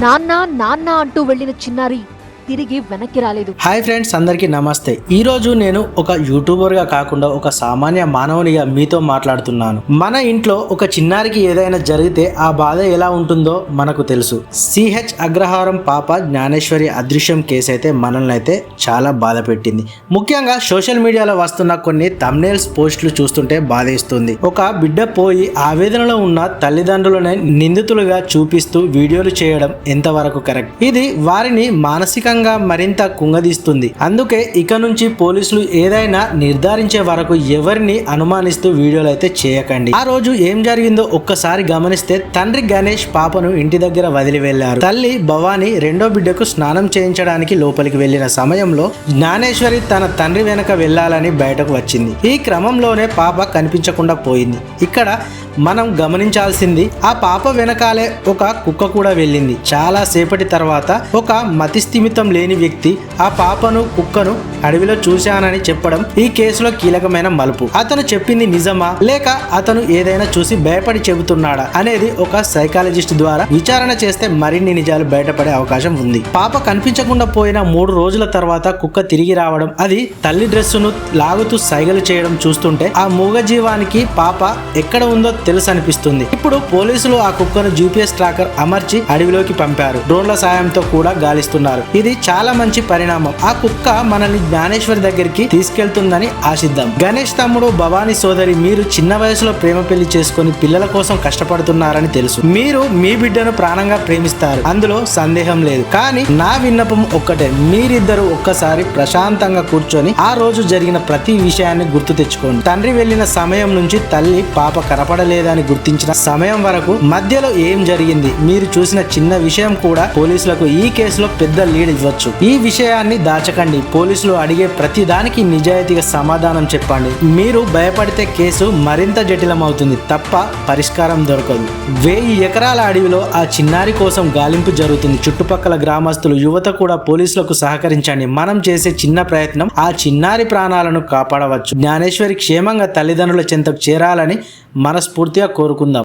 నాన్న నాన్న అంటూ వెళ్లిన చిన్నారి తిరిగి వెనక్కి రాలేదు. హాయ్ ఫ్రెండ్స్, అందరికీ నమస్తే. ఈ రోజు నేను ఒక యూట్యూబర్ గా కాకుండా ఒక సామాన్య మానవునిగా మీతో మాట్లాడుతున్నాను. మన ఇంట్లో ఒక చిన్నారికి ఏదైనా జరిగితే ఆ బాధ ఎలా ఉంటుందో మనకు తెలుసు. సిహెచ్ అగ్రహారం పాప జ్ఞానేశ్వరి అదృశ్యం కేసు అయితే మనల్ని అయితే చాలా బాధ పెట్టింది. ముఖ్యంగా సోషల్ మీడియాలో వస్తున్న కొన్ని థంబ్నెయిల్స్ పోస్టులు చూస్తుంటే బాధేస్తుంది. ఒక బిడ్డ పోయి ఆవేదనలో ఉన్న తల్లిదండ్రులను నిందితులుగా చూపిస్తూ వీడియోలు చేయడం ఎంతవరకు కరెక్ట్? ఇది వారిని మానసికంగా మరింత కుంగదీస్తుంది. అందుకే ఇక నుంచి పోలీసులు ఏదైనా నిర్ధారించే వరకు ఎవరిని అనుమానిస్తూ వీడియోలు అయితే చేయకండి. ఆ రోజు ఏం జరిగిందో ఒక్కసారి గమనిస్తే, తండ్రి గణేష్ పాపను ఇంటి దగ్గర వదిలి వెళ్లారు. తల్లి భవాని రెండో బిడ్డకు స్నానం చేయించడానికి లోపలికి వెళ్లిన సమయంలో జ్ఞానేశ్వరి తన తండ్రి వెనక వెళ్లాలని బయటకు వచ్చింది. ఈ క్రమంలోనే పాప కనిపించకుండా పోయింది. ఇక్కడ మనం గమనించాల్సింది, ఆ పాప వెనకాలే ఒక కుక్క కూడా వెళ్ళింది. చాలా సేపటి తర్వాత ఒక మతిస్థిమితం లేని వ్యక్తి ఆ పాపను కుక్కను అడవిలో చూశానని చెప్పడం ఈ కేసులో కీలకమైన మలుపు. అతను చెప్పింది నిజమా లేక అతను ఏదైనా చూసి భయపడి చెబుతున్నాడా అనేది ఒక సైకాలజిస్ట్ ద్వారా విచారణ చేస్తే మరిన్ని నిజాలు బయటపడే అవకాశం ఉంది. పాప కనిపించకుండా పోయిన 3 రోజుల తర్వాత కుక్క తిరిగి రావడం, అది తల్లి డ్రెస్సును లాగుతూ సైగలు చేయడం చూస్తుంటే ఆ మూగజీవానికి పాప ఎక్కడ ఉందో తెలుసు అనిపిస్తుంది. ఇప్పుడు పోలీసులు ఆ కుక్కను GPS ట్రాకర్ అమర్చి అడవిలోకి పంపారు. డ్రోన్ల సాయంతో కూడా గాలిస్తున్నారు. ఇది చాలా మంచి పరిణామం. ఆ కుక్క మనల్ని జ్ఞానేశ్వరి దగ్గరికి తీసుకెళ్తుందని ఆశిద్దాం. గణేష్ తమ్ముడు, భవానీ సోదరి, మీరు చిన్న వయసులో ప్రేమ పెళ్లి చేసుకుని పిల్లల కోసం కష్టపడుతున్నారని తెలుసు. మీరు మీ బిడ్డను ప్రాణంగా ప్రేమిస్తారు, అందులో సందేహం లేదు. కానీ నా విన్నపం ఒక్కటే, మీరిద్దరు ఒక్కసారి ప్రశాంతంగా కూర్చొని ఆ రోజు జరిగిన ప్రతి విషయాన్ని గుర్తు తెచ్చుకోండి. తండ్రి వెళ్లిన సమయం నుంచి తల్లి పాప కనపడలేదని గుర్తించిన సమయం వరకు మధ్యలో ఏం జరిగింది, మీరు చూసిన చిన్న విషయం కూడా పోలీసులకు ఈ కేసులో పెద్ద లీడ్ ఇవ్వచ్చు. ఈ విషయాన్ని దాచకండి. పోలీసులు అడిగే ప్రతి దానికి నిజాయితీగా సమాధానం చెప్పండి. మీరు భయపడితే కేసు మరింత జటిలమవుతుంది తప్ప పరిష్కారం దొరకదు. 1000 ఎకరాల అడవిలో ఆ చిన్నారి కోసం గాలింపు జరుగుతుంది. చుట్టుపక్కల గ్రామస్తులు, యువత కూడా పోలీసులకు సహకరించండి. మనం చేసే చిన్న ప్రయత్నం ఆ చిన్నారి ప్రాణాలను కాపాడవచ్చు. జ్ఞానేశ్వరి క్షేమంగా తల్లిదండ్రుల చెంతకు చేరాలని మనస్ఫూర్తిగా కోరుకుందాం.